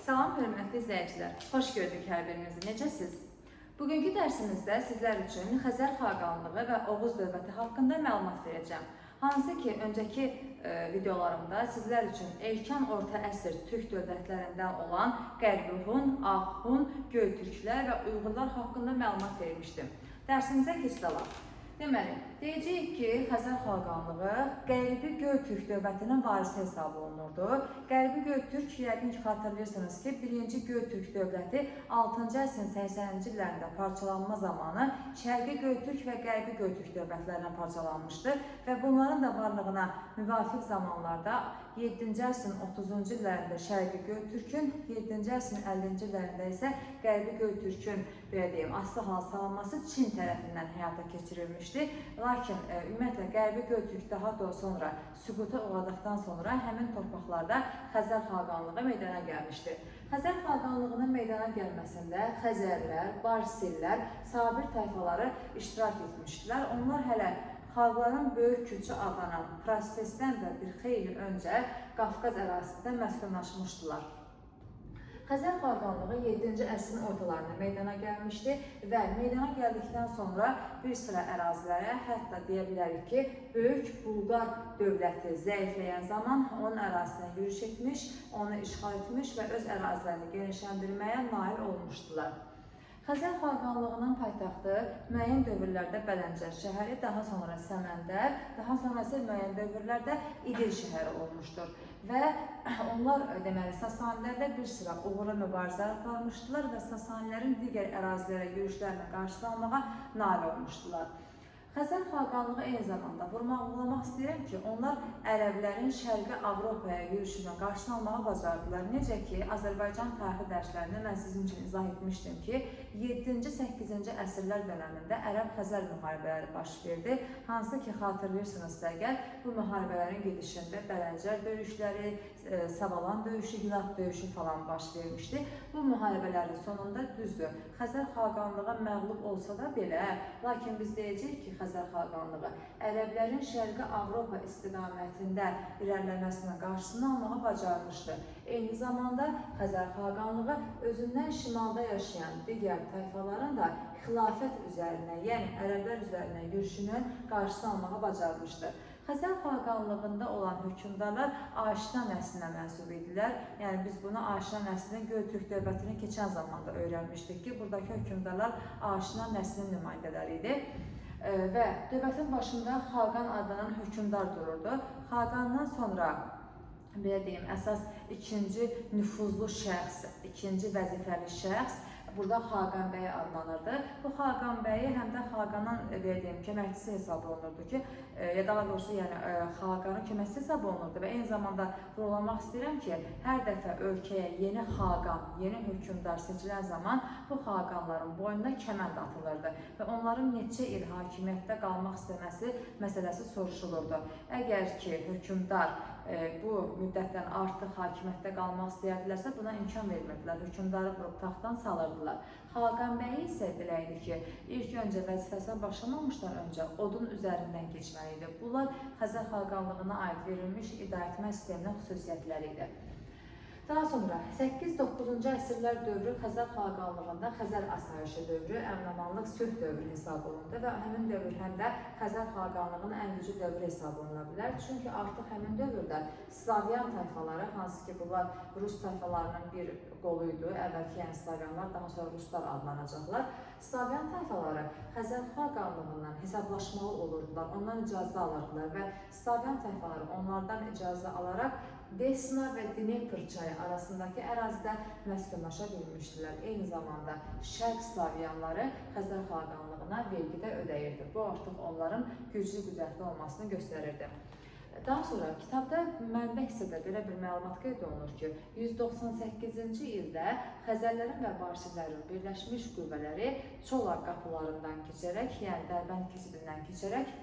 Salam hörmətli izləyicilər, xoş gördük hər birinizi. Necəsiz? Bugünkü dərsimizdə sizlər üçün Xəzər xaqanlığı və Oğuz dövləti haqqında məlumat verəcəm. Hansı ki, öncəki videolarımda sizlər üçün erkən orta əsr türk dövlətlərindən olan Qərbi Hun, Ağ Hun, Göytürklər və Uyğurlar haqqında məlumat vermişdim. Dərsimizə keçək. Deməli, deyəcəyik ki, Xəzər xaqanlığı Qərbi Göytürk dövlətinin varisi hesab olunurdu. Qərbi Göytürk, yəqin ki, xatırlayırsınız ki, 1-ci Göytürk dövləti 6-cı əsrin 80-ci illərində parçalanma zamanı Şərqi Göytürk və Qərbi Göytürk dövlətlərindən parçalanmışdı və bunların da varlığına müvafiq zamanlarda 7-ci əsrin 30-cu illərində Şərqi Göytürkün, 7-ci əsrin 50-ci illərində isə Qərbi Göytürkün, belə deyim, aslı hala salınması Çin tərəfindən həyata keçirilmişdi. Lakin ümumiyyətlə Qərbi Göytürk daha da sonra süquta uğradıqdan sonra həmin torpaqlarda Xəzər xaqanlığı meydana gəlmişdi. Xəzər xaqanlığının meydana gəlməsində Xəzərlər, Barsillər, Sabir tayfaları iştirak etmişdilər. Onlar hələ xalqların böyük köçü adlanan prosesdən də bir xeyli öncə Qafqaz ərazisində məskunlaşmışdılar. Xəzər xaqanlığı 7-ci əsrin ortalarında meydana gəlmişdi və meydana gəldikdən sonra bir sıra ərazilərə, hətta deyə bilərik ki, Böyük Bulqar dövləti zəifləyən zaman onun ərazisinə yürüş etmiş, onu işğal etmiş və öz ərazilərini genişləndirməyə nail olmuşdular. Xəzər xaqanlığının paytaxtı müəyyən dövrlərdə Bələncər şəhəri, daha sonra Səməndər, daha sonra isə müəyyən dövrlərdə İdil şəhəri olmuşdur. Və onlar deməli Sasanilərlə bir sıra uğurlu mübarizələr aparmışdılar və Sasanilərin digər ərazilərə yürüşlərini qarşısına almağa nail olmuşdular. Xəzər xaqanlığı eyni zamanda vurğulamaq istəyirəm ki, onlar ərəblərin Şərqi Avropaya yürüşünün qarşısını almağa bacardılar. Necə ki, Azərbaycan tarixi dərslərində mən sizin üçün izah etmişdim ki, 7-ci, 8-ci əsrlər dönəmində Ərəb-Xəzər müharibələri baş verdi. Hansı ki, xatırlayırsınızsa əgər, bu müharibələrin gedişində Bələncər döyüşləri, Savalan döyüşü, Hilat döyüşü falan baş vermişdi. Bu müharibələrin sonunda düzdür, Xəzər xaqanlığı məğlub olsa da belə, lakin biz deyəcəyik ki, Xəzər xaqanlığı ərəblərin Şərqi Avropa istiqamətində irəliləməsinin qarşısını almağa bacarmışdı. Eyni zamanda Xəzər xaqanlığı özündən şimalda yaşayan digər tayfaların da xilafət üzərinə, yəni ərəblər üzərinə yürüşünün qarşısını almağa bacarmışdı. Xəzər xaqanlığında olan hökmdarlar Aşina nəslinə mənsub idilər. Yəni biz bunu Aşina nəslinin Göytürk dövlətini keçən zamanda öyrənmişdik ki, buradakı hökmdarlar Aşina nəslinin nümayəndələri idi. Və dövlətin başında Xaqan adlanan hökmdar dururdu. Xaqandan sonra, belə deyim, əsas ikinci nüfuzlu şəxs, ikinci vəzifəli şəxs burada Xaqan bəy adlanırdı. Bu Xaqan bəyi həm də Xaqanın, belə deyim, köməkçisi hesab olunurdu ki, ya daha doğrusu yəni Xaqanın köməkçisi hesab olunurdu və eyni zamanda vurğulamaq istəyirəm ki, hər dəfə ölkəyə yeni Xaqan, yeni hökmdar seçilən zaman bu Xaqanların boynuna kəmənd atılırdı və onların neçə il hakimiyyətdə qalmaq istəməsi məsələsi soruşulurdu. Əgər ki, hökmdar bu müddətdən artıq hakimiyyətdə qalmaq istəyərdilərsə, buna imkan vermirdilər, hökmdarı taxtdan salırdılar. Xaqan bəy isə belə idi ki, ilk öncə vəzifəsinə başlamamışdan öncə odun üzərindən keçməli idi. Bunlar Xəzər xaqanlığına aid verilmiş idarəetmə sisteminin xüsusiyyətləri idi. Daha sonra 8-9-cu əsrlər dövrü Xəzər xaqanlığında Xəzər asayişi dövrü, əmin-amanlıq sülh dövrü hesab olundu və həmin dövr həm də Xəzər xaqanlığının ən güclü dövrü hesab oluna bilər. Çünki artıq həmin dövrdə Slavyan tayfaları, hansı ki bunlar Rus tayfalarının bir qoluydu, əvvəlki yəni Slavyanlar, daha sonra Ruslar adlanacaqlar. Slavyan tayfaları Xəzər xaqanlığından hesablaşmalı olurdular, ondan icazə alırdılar və Slavyan tayfaları onlardan icazə alaraq Desna və Dnepr çayı arasındakı ərazidə məskunlaşa bilmişdilər. Eyni zamanda Şərq Slavyanları Xəzər xaqanlığına vergi də ödəyirdi. Bu artıq onların güclü qüdrətli olmasını göstərirdi. Daha sonra kitabda mənbə hissədə belə bir məlumat qeyd olunur ki, 198-ci ildə Xəzərlərin və Barsillərin birləşmiş qüvvələri Çolaq qapılarından keçərək, yəni Dərbənd keçidindən keçərək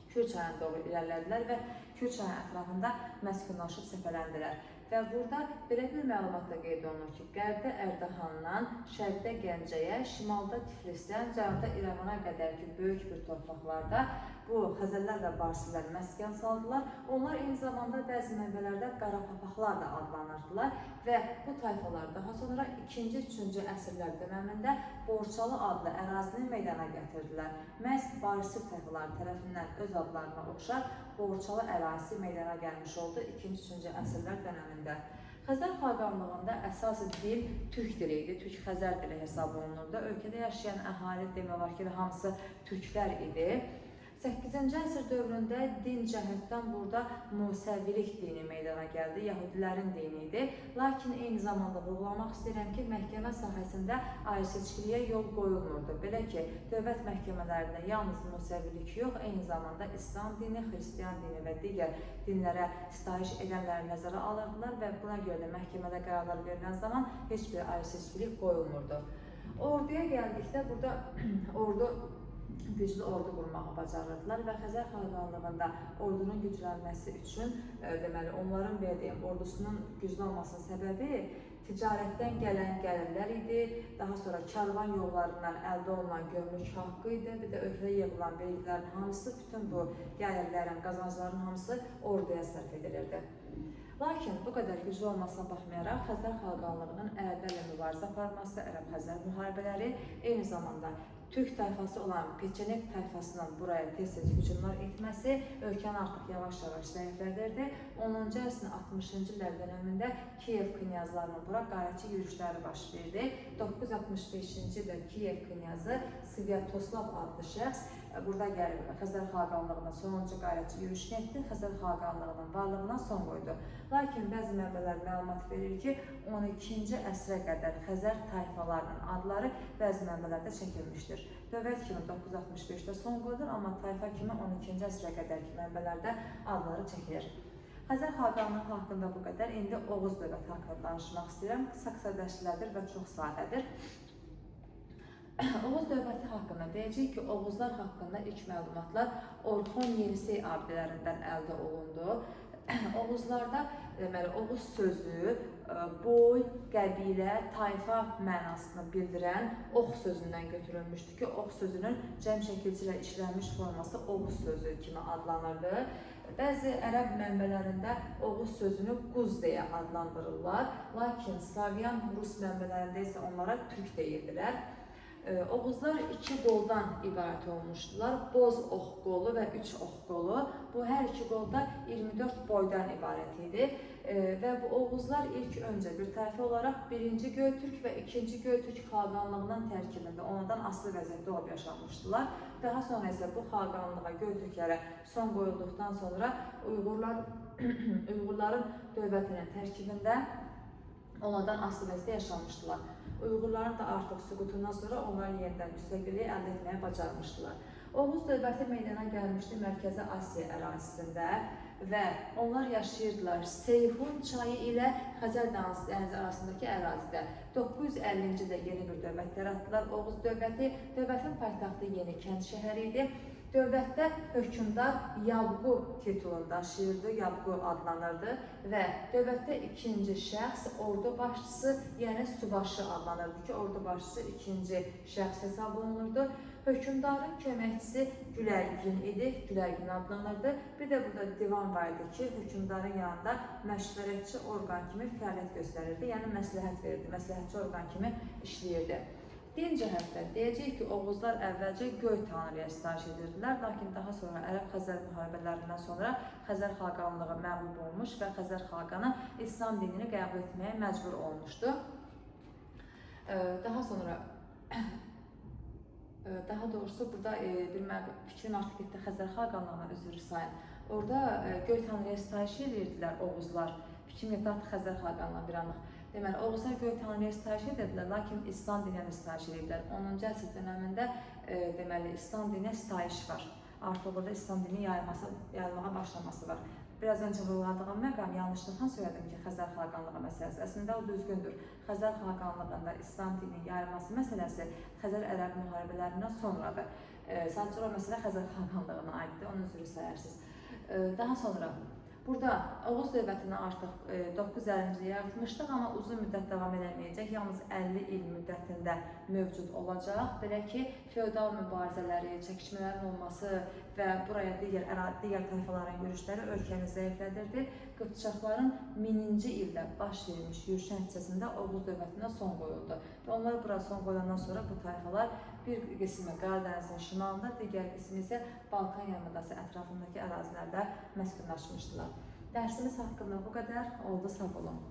Kür çayına doğru irəlilədilər və Kür çayının ətrafında məskunlaşıb səpələndilər. Və burada belə bir məlumat da qeyd olunur ki, qərbdə Ərdahandan, şərqdə Gəncəyə, şimalda Tiflisdən, cənubda İrəvana qədər ki, böyük bir torpaqlarda bu Xəzərlər və Barsilər məskən saldılar. Onlar eyni zamanda bəzi mənbələrdə Qarapapaqlar da adlanırdılar və bu tayfalar daha sonra 2-ci, 3-cü əsrlər dönəmində Borçalı adlı ərazini meydana gətirdilər. Məhz Barsi tayfaları tərəfindən öz adlarına oxşar Borçalı ərazisi meydana gəlmiş oldu 2-ci, 3-cü əsrlər dönəmində. Xəzər xaqanlığında əsas dil türk dili idi, türk-xəzər dili hesab olunurdu. Ölkədə yaşayan əhali demək olar ki, hamısı türklər idi. 8-ci əsr dövründə din cəhətdən burada Musəvilik dini meydana gəldi, Yahudilərin dini idi. Lakin eyni zamanda vurğulamaq istəyirəm ki, məhkəmə sahəsində ayrı-seçkiliyə yol qoyulmurdu. Belə ki, dövlət məhkəmələrində yalnız Musəvilik yox, eyni zamanda İslam dini, Xristiyan dini və digər dinlərə sitayiş edənləri nəzərə alırdılar və buna görə də məhkəmədə qərarlar verilən zaman heç bir ayrı-seçkilik qoyulmurdu. Orduya gəldikdə burada güclü ordu qurmağı bacarırdılar və Xəzər xaqanlığında ordunun güclənməsi üçün deməli onların verdiyi ordusunun güclü olmasının səbəbi ticarətdən gələn gəlirlər idi, daha sonra karvan yollarından əldə olunan gömrük haqqı idi, bir də ölkədə yığılan vergilərin hamısı, bütün bu gəlirlərin, qazancların hamısı orduya sərf edilirdi. Lakin bu qədər güclü olmasına baxmayaraq Xəzər xaqanlığının ərəblərlə mübarizə aparması, Ərəb-Xəzər müharibələri, eyni zamanda Türk tayfası olan Peçenek tayfasının buraya tez-tez hücumlar etməsi ölkəni artıq yavaş-yavaş zəiflədirdi. 10-cu əsrin 60-cı illər dönəmində Kiyev knyazlarının bura qarətçi yürüşləri baş verdi. 965-ci ildə Kiyev knyazı Svyatoslav adlı şəxs burada gəlib Xəzər xaqanlığına sonuncu qarətçi yürüşünü etdi, Xəzər xaqanlığının varlığına son qoydu. Lakin bəzi mənbələr məlumat verir ki, 12-ci əsrə qədər Xəzər tayfalarının adları bəzi mənbələrdə çəkilmişdir. Dövlət kimi 965-də son qoyulur, amma tayfa kimi 12-ci əsrə qədərki mənbələrdə adları çəkilir. Xəzər xaqanlığı haqqında bu qədər. İndi Oğuz dövləti haqqında danışmaq istəyirəm. Qısa dərslərdir və çox sadədir. Oğuz dövləti haqqında deyəcək ki, Oğuzlar haqqında ilk məlumatlar Orxon Yenisey abidələrindən əldə olundu. Oğuzlarda deməli Oğuz sözü boy, qəbilə, tayfa mənasını bildirən ox sözündən götürülmüşdü ki, ox sözünün cəm şəkilçilə işlənmiş forması Oğuz sözü kimi adlanırdı. Bəzi ərəb mənbələrində Oğuz sözünü Quz deyə adlandırırlar, lakin Slavyan Rus mənbələrində isə onlara Türk deyirdilər. Oğuzlar 2 qoldan ibarət olmuşdular. Boz ox qolu və 3 ox qolu. Bu hər iki qolda 24 boydan ibarət idi. Və bu Oğuzlar ilk öncə bir tayfa olaraq 1-ci Göytürk və 2-ci Göytürk xaqanlığının tərkibində onlardan asılı vəziyyətdə olub yaşamışdılar. Daha sonra isə bu xaqanlığa, Göytürklərə son qoyulduqdan sonra Uyğurların dövlətinin tərkibində onlardan asılı vəziyyətdə yaşamışdılar. Uyğurların da artıq süqutundan sonra onların yenidən müstəqilliyi əldə etməyə bacarmışdılar. Oğuz dövləti meydana gəlmişdi Mərkəzi Asiya ərazisində və onlar yaşayırdılar Seyhun çayı ilə Xəzər dənizi arasındakı ərazidə. 950-ci ildə yeni bir dövlət yaratdılar. Oğuz dövləti, dövlətin paytaxtı Yeni Kənd şəhəri idi. Dövlətdə hökmdar Yabqu titulunu daşıyırdı, Yabqu adlanırdı və dövlətdə ikinci şəxs ordu başçısı, yəni subaşı adlanırdı ki, ordu başçısı ikinci şəxs hesab olunurdu. Hökmdarın köməkçisi Gülərgin idi, Gülərgin adlanırdı. Bir də burada divan var idi ki, hökmdarın yanında məşvərətçi orqan kimi fəaliyyət göstərirdi, yəni məsləhət verirdi, məsləhətçi orqan kimi işləyirdi. Din cəhətdən deyəcək ki, Oğuzlar əvvəlcə Göy Tanrıya sitayiş edirdilər, lakin daha sonra Ərəb-Xəzər müharibələrindən sonra Xəzər xaqanlığı məğlub olmuş və Xəzər xaqanı İslam dinini qəbul etməyə məcbur olmuşdu. Daha doğrusu burada bir fikrim artıq etdi Xəzər xaqanlığına üzr sayın. Orada Göy Tanrıya sitayiş edirdilər Oğuzlar. Fikrim etdi artıq Xəzər xaqanlığına bir anlıq. Deməli, Oğuzlar Göy Tanrıya sitayiş edirdilər, lakin İslam dininə sitayiş edirdilər. 10-cu əsr dönəmində deməli, İslam dininə sitayiş var. Artıq burada İslam dini yayılmağa başlaması var. Biraz öncə vurguladığım məqam yanlışlıqla söylədim ki, Xəzər xaqanlığı məsələsi. Əslində o düzgündür. Xəzər xaqanlığında İslam dininin yayılması məsələsi Xəzər-Ərəb müharibələrindən sonradır. Sadəcə o məsələ Xəzər xaqanlığına aiddir, onu üzrü sayarsınız. Daha sonra Burada Oğuz dövlətini artıq 950-ci ildə yaratmışdıq, amma uzun müddət davam edəməyəcək. Yalnız 50 il müddətində mövcud olacaq. Belə ki, feodal mübarizələri, çəkişmələrin olması və buraya digər tayfaların yürüşləri ölkəni zəiflədirdi. Qıpçaqların 1000-ci ildə baş vermiş yürüş nəticəsində Oğuz dövlətinə son qoyuldu. Və onlar bura son qoyulandan sonra bu tayfalar bir qismi Qaradənizin şimalında, digər qismi isə Balkan yarımadası ətrafındakı ərazilərdə məskunlaşmışdılar. Dərsimiz haqqında bu qədər oldu. Sağ olun.